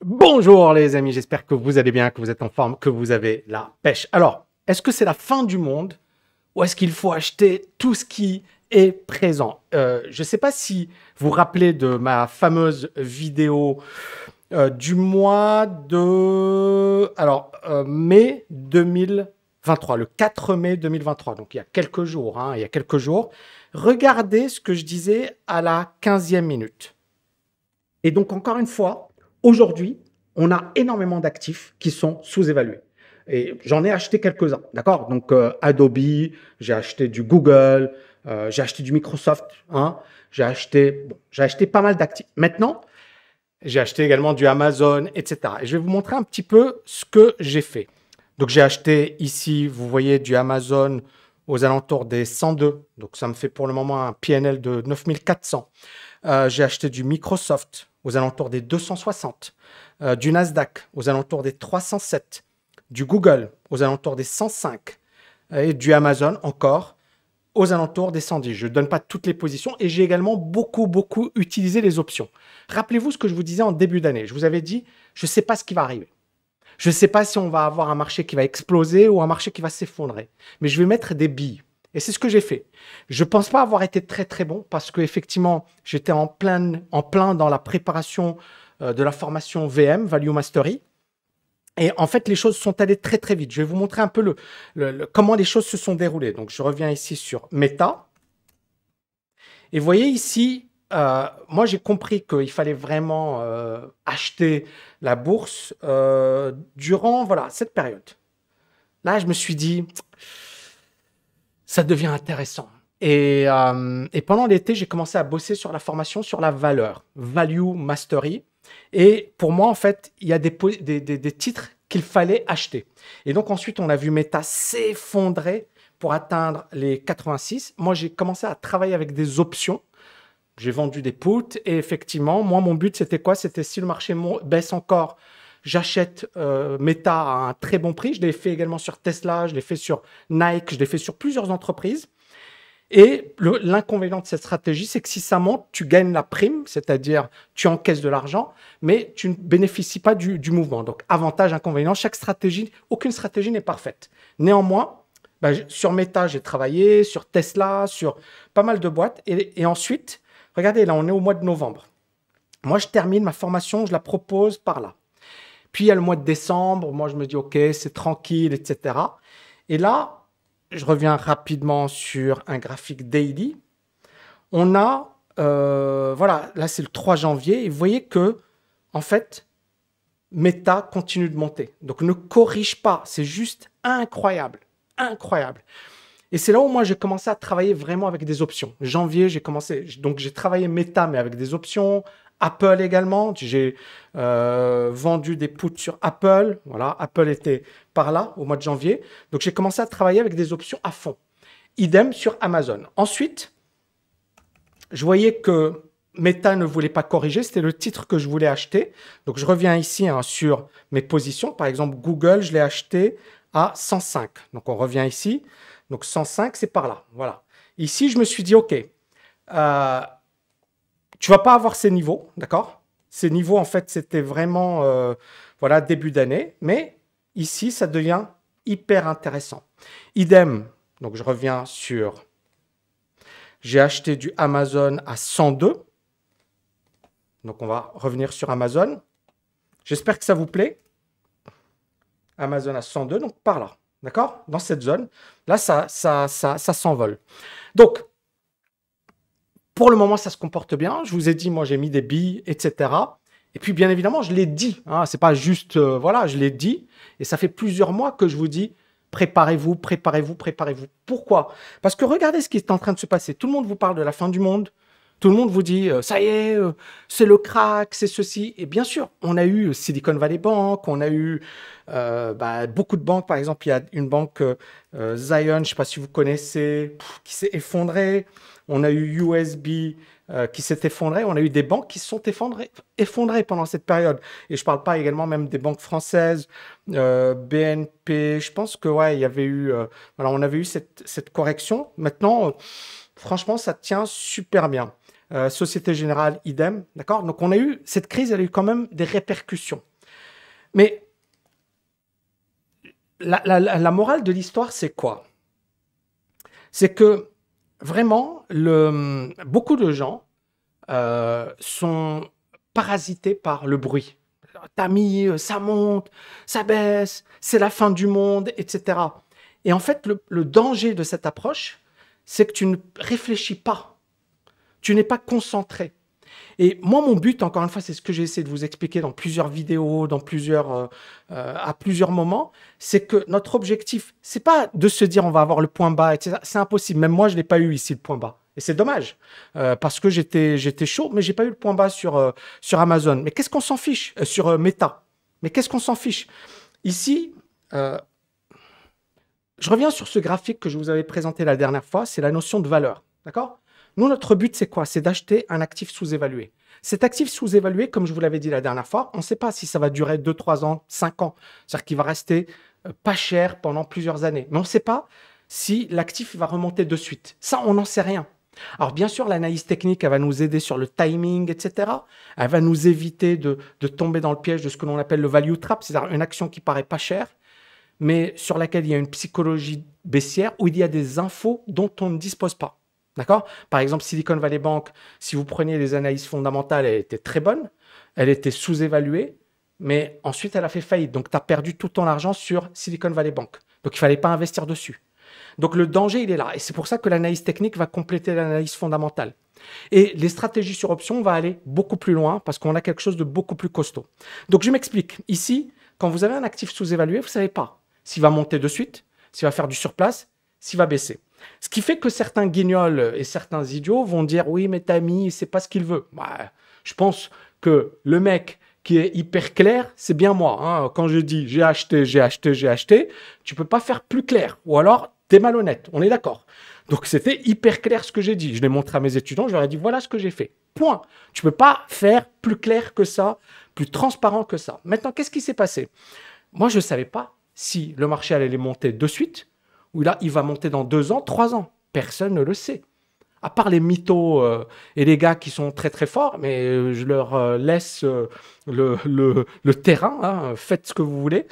Bonjour les amis, j'espère que vous allez bien, que vous êtes en forme, que vous avez la pêche. Alors, est-ce que c'est la fin du monde ou est-ce qu'il faut acheter tout ce qui est présent? Je ne sais pas si vous vous rappelez de ma fameuse vidéo du mois de mai 2023, le 4 mai 2023, donc il y a quelques jours, il y a quelques jours. Regardez ce que je disais à la 15e minute. Et donc, encore une fois, aujourd'hui, on a énormément d'actifs qui sont sous-évalués. Et j'en ai acheté quelques-uns, d'accord? Donc, Adobe, j'ai acheté du Google, j'ai acheté du Microsoft, j'ai acheté pas mal d'actifs. Maintenant, j'ai acheté également du Amazon, etc. Et je vais vous montrer un petit peu ce que j'ai fait. Donc, j'ai acheté ici, vous voyez, du Amazon aux alentours des 102. Donc, ça me fait pour le moment un PNL de 9400. J'ai acheté du Microsoft aux alentours des 260, du Nasdaq aux alentours des 307, du Google aux alentours des 105 et du Amazon encore aux alentours des 110. Je ne donne pas toutes les positions et j'ai également beaucoup utilisé les options. Rappelez-vous ce que je vous disais en début d'année. Je vous avais dit, je ne sais pas ce qui va arriver. Je ne sais pas si on va avoir un marché qui va exploser ou un marché qui va s'effondrer. Mais je vais mettre des billes. Et c'est ce que j'ai fait. Je ne pense pas avoir été très bon parce qu'effectivement, j'étais en plein dans la préparation de la formation VM, Value Mastery. Et en fait, les choses sont allées très vite. Je vais vous montrer un peu comment les choses se sont déroulées. Donc, je reviens ici sur Meta. Et vous voyez ici, moi, j'ai compris qu'il fallait vraiment acheter la bourse durant voilà, cette période. Là, je me suis dit, ça devient intéressant. Et pendant l'été, j'ai commencé à bosser sur la formation sur la valeur, Value Mastery. Et pour moi, en fait, il y a des titres qu'il fallait acheter. Et donc ensuite, on a vu Meta s'effondrer pour atteindre les 86. Moi, j'ai commencé à travailler avec des options. J'ai vendu des puts et effectivement, moi, mon but, c'était quoi? C'était si le marché baisse encore, j'achète Meta à un très bon prix. Je l'ai fait également sur Tesla, je l'ai fait sur Nike, je l'ai fait sur plusieurs entreprises. Et l'inconvénient de cette stratégie, c'est que si ça monte, tu gagnes la prime, c'est-à-dire tu encaisses de l'argent, mais tu ne bénéficies pas du mouvement. Donc, avantage, inconvénient, chaque stratégie, aucune stratégie n'est parfaite. Néanmoins, sur Meta, j'ai travaillé, sur Tesla, sur pas mal de boîtes. Et ensuite, regardez, là, on est au mois de novembre. Moi, je termine ma formation, je la propose par là. Puis, il y a le mois de décembre. Moi, je me dis, OK, c'est tranquille, etc. Et là, je reviens rapidement sur un graphique daily. On a, voilà, là, c'est le 3 janvier. Et vous voyez que, en fait, Meta continue de monter. Donc, ne corrige pas. C'est juste incroyable. Incroyable. Et c'est là où moi, j'ai commencé à travailler vraiment avec des options. Janvier, donc j'ai travaillé Meta, mais avec des options. Apple également. J'ai vendu des puts sur Apple. Voilà, Apple était par là au mois de janvier. Donc j'ai commencé à travailler avec des options à fond. Idem sur Amazon. Ensuite, je voyais que Meta ne voulait pas corriger. C'était le titre que je voulais acheter. Donc je reviens ici sur mes positions. Par exemple, Google, je l'ai acheté à 105. Donc on revient ici. Donc 105, c'est par là. Voilà. Ici, je me suis dit, OK, tu vas pas avoir ces niveaux, d'accord? Ces niveaux, en fait, c'était vraiment voilà, début d'année. Mais ici, ça devient hyper intéressant. Idem, donc je reviens sur... J'ai acheté du Amazon à 102. Donc, on va revenir sur Amazon. J'espère que ça vous plaît. Amazon à 102, donc par là. D'accord? Dans cette zone. Là, ça s'envole. Donc, pour le moment, ça se comporte bien. Je vous ai dit, moi, j'ai mis des billes, etc. Et puis, bien évidemment, je l'ai dit. Hein, c'est pas juste, voilà, je l'ai dit. Et ça fait plusieurs mois que je vous dis, préparez-vous, préparez-vous, préparez-vous. Pourquoi? Parce que regardez ce qui est en train de se passer. Tout le monde vous parle de la fin du monde. Tout le monde vous dit, ça y est, c'est le crack, c'est ceci. Et bien sûr, on a eu Silicon Valley Bank, on a eu beaucoup de banques. Par exemple, il y a une banque Zion, je ne sais pas si vous connaissez, qui s'est effondrée. On a eu USB qui s'est effondré. On a eu des banques qui se sont effondrées pendant cette période. Et je ne parle pas également même des banques françaises, BNP. Je pense que ouais, il y avait eu, voilà, on avait eu cette correction. Maintenant, franchement, ça tient super bien. Société Générale, idem, d'accord? Donc on a eu, cette crise, elle a eu quand même des répercussions. Mais la morale de l'histoire, c'est quoi? C'est que vraiment, beaucoup de gens sont parasités par le bruit. T'as mis, ça monte, ça baisse, c'est la fin du monde, etc. Et en fait, le danger de cette approche, c'est que tu ne réfléchis pas. Tu n'es pas concentré. Et moi, mon but, encore une fois, c'est ce que j'ai essayé de vous expliquer dans plusieurs vidéos, à plusieurs moments, c'est que notre objectif, c'est pas de se dire on va avoir le point bas, etc. C'est impossible. Même moi, je l'ai pas eu ici, le point bas. Et c'est dommage, parce que j'étais chaud, mais j'ai pas eu le point bas sur Amazon. Mais qu'est-ce qu'on s'en fiche sur Meta? Mais qu'est-ce qu'on s'en fiche? Ici, je reviens sur ce graphique que je vous avais présenté la dernière fois, c'est la notion de valeur. D'accord? Nous, notre but, c'est quoi? C'est d'acheter un actif sous-évalué. Cet actif sous-évalué, comme je vous l'avais dit la dernière fois, on ne sait pas si ça va durer 2, 3 ans, 5 ans. C'est-à-dire qu'il va rester pas cher pendant plusieurs années. Mais on ne sait pas si l'actif va remonter de suite. Ça, on n'en sait rien. Alors, bien sûr, l'analyse technique, elle va nous aider sur le timing, etc. Elle va nous éviter de tomber dans le piège de ce que l'on appelle le value trap, c'est-à-dire une action qui paraît pas chère, mais sur laquelle il y a une psychologie baissière, où il y a des infos dont on ne dispose pas. D'accord? Par exemple, Silicon Valley Bank, si vous preniez les analyses fondamentales, elle était très bonne, elle était sous-évaluée, mais ensuite elle a fait faillite. Donc tu as perdu tout ton argent sur Silicon Valley Bank. Donc il ne fallait pas investir dessus. Donc le danger, il est là. Et c'est pour ça que l'analyse technique va compléter l'analyse fondamentale. Et les stratégies sur option, on va aller beaucoup plus loin parce qu'on a quelque chose de beaucoup plus costaud. Donc je m'explique. Ici, quand vous avez un actif sous-évalué, vous ne savez pas s'il va monter de suite, s'il va faire du surplace, s'il va baisser. Ce qui fait que certains guignols et certains idiots vont dire « Oui, mais Tami, c'est pas ce qu'il veut. » Bah, je pense que le mec qui est hyper clair, c'est bien moi. Hein. Quand je dis « j'ai acheté, j'ai acheté, j'ai acheté », tu peux pas faire plus clair. Ou alors, tu es malhonnête. On est d'accord. Donc, c'était hyper clair ce que j'ai dit. Je l'ai montré à mes étudiants. Je leur ai dit « Voilà ce que j'ai fait. » Point. Tu peux pas faire plus clair que ça, plus transparent que ça. Maintenant, qu'est-ce qui s'est passé? Moi, je ne savais pas si le marché allait les monter de suite, ou là, il va monter dans 2 ans, 3 ans. Personne ne le sait. À part les mythos et les gars qui sont très très forts, mais je leur laisse le terrain, hein, faites ce que vous voulez.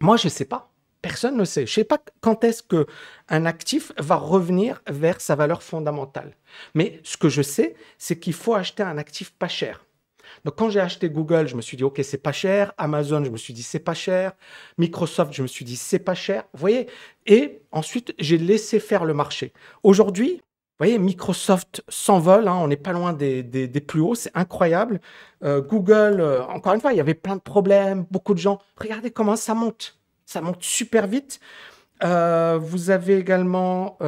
Moi, je ne sais pas. Personne ne sait. Je ne sais pas quand est-ce qu'un actif va revenir vers sa valeur fondamentale. Mais ce que je sais, c'est qu'il faut acheter un actif pas cher. Donc, quand j'ai acheté Google, je me suis dit, OK, c'est pas cher. Amazon, je me suis dit, c'est pas cher. Microsoft, je me suis dit, c'est pas cher. Vous voyez? Et ensuite, j'ai laissé faire le marché. Aujourd'hui, vous voyez, Microsoft s'envole. Hein, on n'est pas loin des plus hauts. C'est incroyable. Google, encore une fois, il y avait plein de problèmes. Beaucoup de gens. Regardez comment ça monte. Ça monte super vite. Vous avez également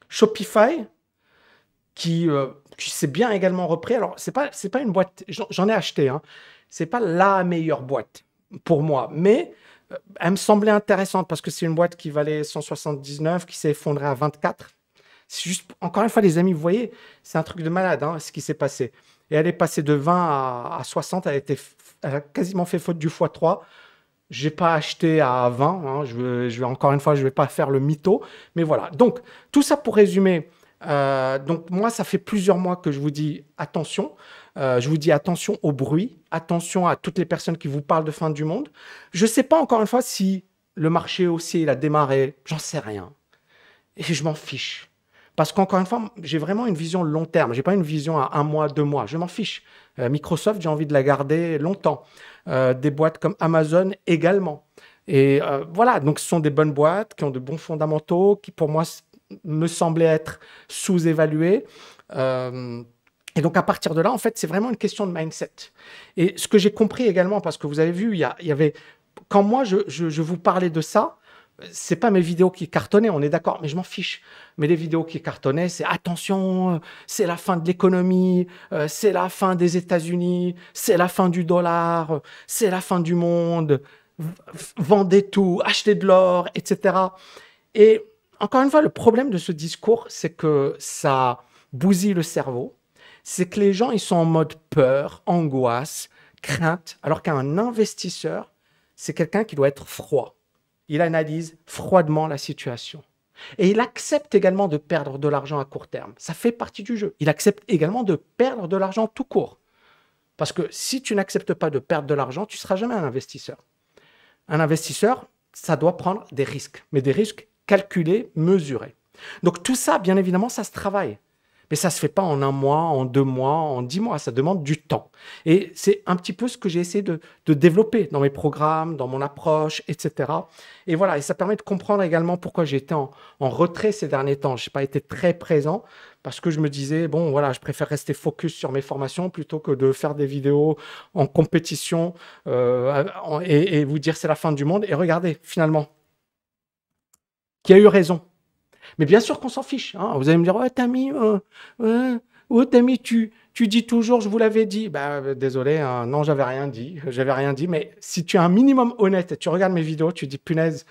Shopify qui s'est bien également repris. Alors, c'est pas une boîte, j'en ai acheté, hein. C'est pas la meilleure boîte pour moi, mais elle me semblait intéressante parce que c'est une boîte qui valait 179, qui s'est effondrée à 24. C'est juste, encore une fois, les amis, vous voyez, c'est un truc de malade, hein, ce qui s'est passé. Et elle est passée de 20 à 60, elle a quasiment fait faute du x3. Je n'ai pas acheté à 20, hein, encore une fois, je ne vais pas faire le mytho, mais voilà. Donc, tout ça pour résumer. Donc moi, ça fait plusieurs mois que je vous dis attention. Je vous dis attention au bruit, attention à toutes les personnes qui vous parlent de fin du monde. Je ne sais pas encore une fois si le marché haussier il a démarré, j'en sais rien. Et je m'en fiche. Parce qu'encore une fois, j'ai vraiment une vision long terme. Je n'ai pas une vision à 1 mois, 2 mois. Je m'en fiche. Microsoft, j'ai envie de la garder longtemps. Des boîtes comme Amazon également. Et voilà, donc ce sont des bonnes boîtes qui ont de bons fondamentaux, qui pour moi me semblait être sous-évalué. Et donc, à partir de là, en fait, c'est vraiment une question de mindset. Et ce que j'ai compris également, parce que vous avez vu, il y avait... Quand moi, je vous parlais de ça, c'est pas mes vidéos qui cartonnaient, on est d'accord, mais je m'en fiche. Mais les vidéos qui cartonnaient, c'est attention, c'est la fin de l'économie, c'est la fin des États-Unis, c'est la fin du dollar, c'est la fin du monde, vendez tout, achetez de l'or, etc. Et encore une fois, le problème de ce discours, c'est que ça bousille le cerveau. C'est que les gens, ils sont en mode peur, angoisse, crainte, alors qu'un investisseur, c'est quelqu'un qui doit être froid. Il analyse froidement la situation. Et il accepte également de perdre de l'argent à court terme. Ça fait partie du jeu. Il accepte également de perdre de l'argent tout court. Parce que si tu n'acceptes pas de perdre de l'argent, tu ne seras jamais un investisseur. Un investisseur, ça doit prendre des risques, mais des risques calculés, mesurés. Donc tout ça, bien évidemment, ça se travaille. Mais ça ne se fait pas en 1 mois, en 2 mois, en 10 mois. Ça demande du temps. Et c'est un petit peu ce que j'ai essayé de développer dans mes programmes, dans mon approche, etc. Et voilà, et ça permet de comprendre également pourquoi j'ai été en retrait ces derniers temps. Je n'ai pas été très présent parce que je me disais, bon, voilà, je préfère rester focus sur mes formations plutôt que de faire des vidéos en compétition et vous dire c'est la fin du monde. Et regardez, finalement, qui a eu raison. Mais bien sûr qu'on s'en fiche. Hein. Vous allez me dire, ouais, Tammy, Tammy, tu dis toujours, je vous l'avais dit. Bah, désolé, hein, non, j'avais rien dit. J'avais rien dit. Mais si tu es un minimum honnête et tu regardes mes vidéos, tu dis, punaise,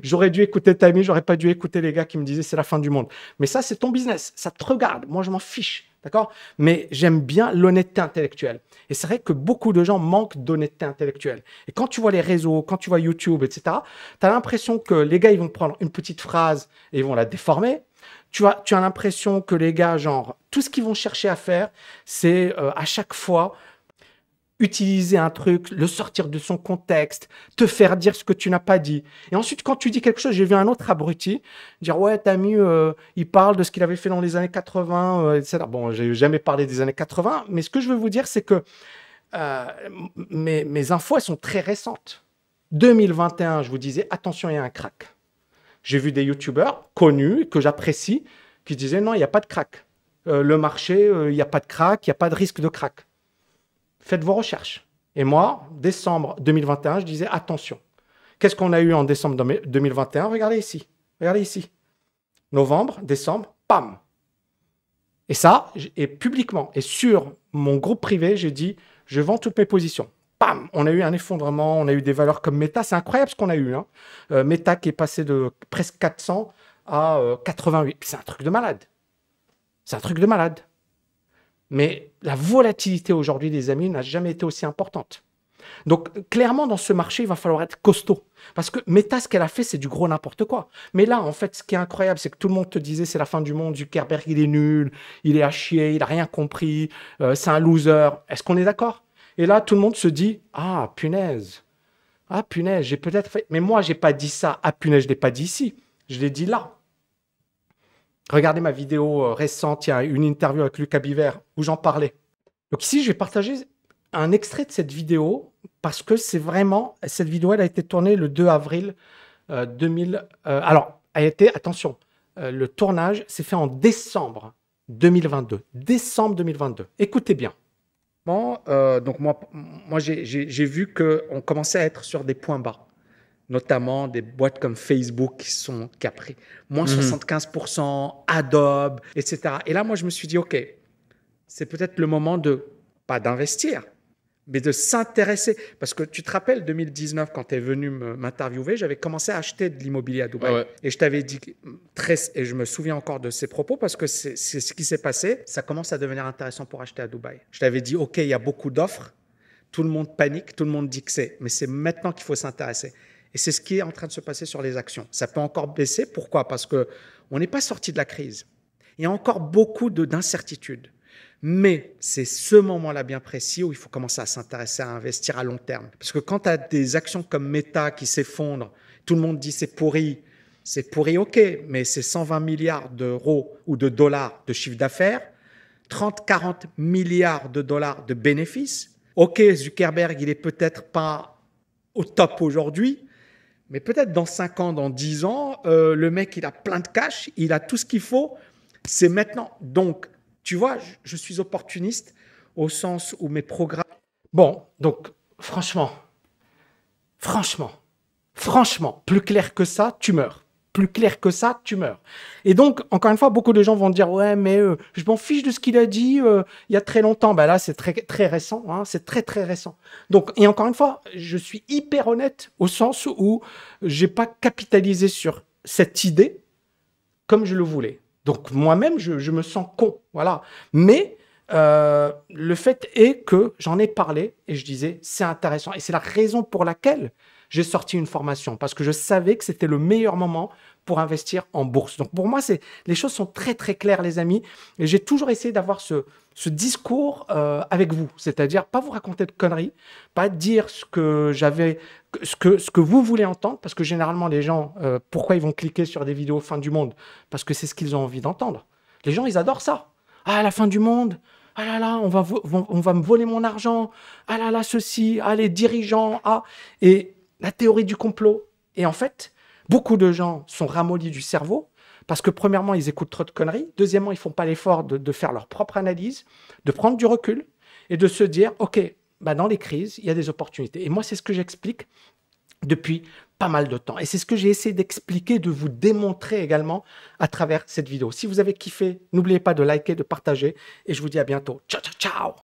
j'aurais dû écouter Tammy, j'aurais pas dû écouter les gars qui me disaient c'est la fin du monde. Mais ça, c'est ton business. Ça te regarde. Moi, je m'en fiche. D'accord? Mais j'aime bien l'honnêteté intellectuelle. Et c'est vrai que beaucoup de gens manquent d'honnêteté intellectuelle. Et quand tu vois les réseaux, quand tu vois YouTube, etc., tu as l'impression que les gars, ils vont prendre une petite phrase et ils vont la déformer. Tu as l'impression que les gars, genre, tout ce qu'ils vont chercher à faire, c'est à chaque fois utiliser un truc, le sortir de son contexte, te faire dire ce que tu n'as pas dit. Et ensuite, quand tu dis quelque chose, j'ai vu un autre abruti dire « Ouais, Tammy, il parle de ce qu'il avait fait dans les années 80, etc. » Bon, j'ai jamais parlé des années 80, mais ce que je veux vous dire, c'est que mes infos, elles sont très récentes. 2021, je vous disais, attention, il y a un crack. J'ai vu des youtubeurs connus, que j'apprécie, qui disaient « Non, il n'y a pas de crack. Le marché, il n'y a pas de crack, il n'y a pas de risque de crack. » Faites vos recherches. Et moi, décembre 2021, je disais attention. Qu'est-ce qu'on a eu en décembre 2021? Regardez ici. Regardez ici. Novembre, décembre, pam. Et ça, et publiquement, et sur mon groupe privé, j'ai dit je vends toutes mes positions. Pam. On a eu un effondrement, on a eu des valeurs comme Meta. C'est incroyable ce qu'on a eu. Hein. Meta qui est passé de presque 400 à 88. C'est un truc de malade. C'est un truc de malade. Mais la volatilité aujourd'hui, les amis, n'a jamais été aussi importante. Donc, clairement, dans ce marché, il va falloir être costaud. Parce que Meta, ce qu'elle a fait, c'est du gros n'importe quoi. Mais là, en fait, ce qui est incroyable, c'est que tout le monde te disait c'est la fin du monde, Zuckerberg, il est nul, il est à chier, il n'a rien compris, c'est un loser. Est-ce qu'on est d'accord? Et là, tout le monde se dit ah, punaise, j'ai peut-être fait. Mais moi, je n'ai pas dit ça. Ah, punaise, je ne l'ai pas dit ici. Je l'ai dit là. Regardez ma vidéo récente, il y a une interview avec Lucas Biver où j'en parlais. Donc ici, je vais partager un extrait de cette vidéo parce que c'est vraiment, cette vidéo, elle a été tournée le 2 avril 2000. Alors, elle a été, attention, le tournage s'est fait en décembre 2022. Décembre 2022. Écoutez bien. Bon, donc moi j'ai vu qu'on commençait à être sur des points bas. Notamment des boîtes comme Facebook qui a pris moins 75%, Adobe, etc. Et là, moi, je me suis dit, OK, c'est peut-être le moment pas d'investir, mais de s'intéresser. Parce que tu te rappelles, 2019, quand tu es venu m'interviewer, j'avais commencé à acheter de l'immobilier à Dubaï. Ouais. Et je t'avais dit, et je me souviens encore de ces propos, parce que c'est ce qui s'est passé, ça commence à devenir intéressant pour acheter à Dubaï. Je t'avais dit, OK, il y a beaucoup d'offres, tout le monde panique, tout le monde dit que mais c'est maintenant qu'il faut s'intéresser. Et c'est ce qui est en train de se passer sur les actions. Ça peut encore baisser. Pourquoi? Parce qu'on n'est pas sorti de la crise. Il y a encore beaucoup d'incertitudes. Mais c'est ce moment-là bien précis où il faut commencer à s'intéresser à investir à long terme. Parce que quand tu as des actions comme Meta qui s'effondrent, tout le monde dit c'est pourri, ok, mais c'est 120 milliards d'euros ou de dollars de chiffre d'affaires, 30-40 milliards de dollars de bénéfices. Ok, Zuckerberg, il n'est peut-être pas au top aujourd'hui, mais peut-être dans 5 ans, dans 10 ans, le mec, il a plein de cash, il a tout ce qu'il faut. C'est maintenant. Donc, tu vois, je suis opportuniste au sens où mes programmes… Bon, donc, franchement, plus clair que ça, tu meurs. Plus clair que ça, tu meurs. Et donc, encore une fois, beaucoup de gens vont dire « Ouais, mais je m'en fiche de ce qu'il a dit il y a très longtemps. » Ben là, c'est très, très récent. Hein, c'est très, très récent. Donc, et encore une fois, je suis hyper honnête au sens où je n'ai pas capitalisé sur cette idée comme je le voulais. Donc, moi-même, je me sens con. Voilà. Mais le fait est que j'en ai parlé et je disais « C'est intéressant. » Et c'est la raison pour laquelle j'ai sorti une formation parce que je savais que c'était le meilleur moment pour investir en bourse. Donc pour moi, les choses sont très très claires, les amis. Et j'ai toujours essayé d'avoir ce discours avec vous, c'est-à-dire pas vous raconter de conneries, pas dire ce que vous voulez entendre, parce que généralement les gens, pourquoi ils vont cliquer sur des vidéos fin du monde? Parce que c'est ce qu'ils ont envie d'entendre. Les gens, ils adorent ça. Ah, la fin du monde. Ah là là, on va me voler mon argent. Ah là là, ceci. Ah, les dirigeants. Ah, et la théorie du complot. Et en fait, beaucoup de gens sont ramollis du cerveau parce que premièrement, ils écoutent trop de conneries. Deuxièmement, ils font pas l'effort de faire leur propre analyse, de prendre du recul et de se dire, OK, bah dans les crises, il y a des opportunités. Et moi, c'est ce que j'explique depuis pas mal de temps. Et c'est ce que j'ai essayé d'expliquer, de vous démontrer également à travers cette vidéo. Si vous avez kiffé, n'oubliez pas de liker, de partager. Et je vous dis à bientôt. Ciao, ciao, ciao!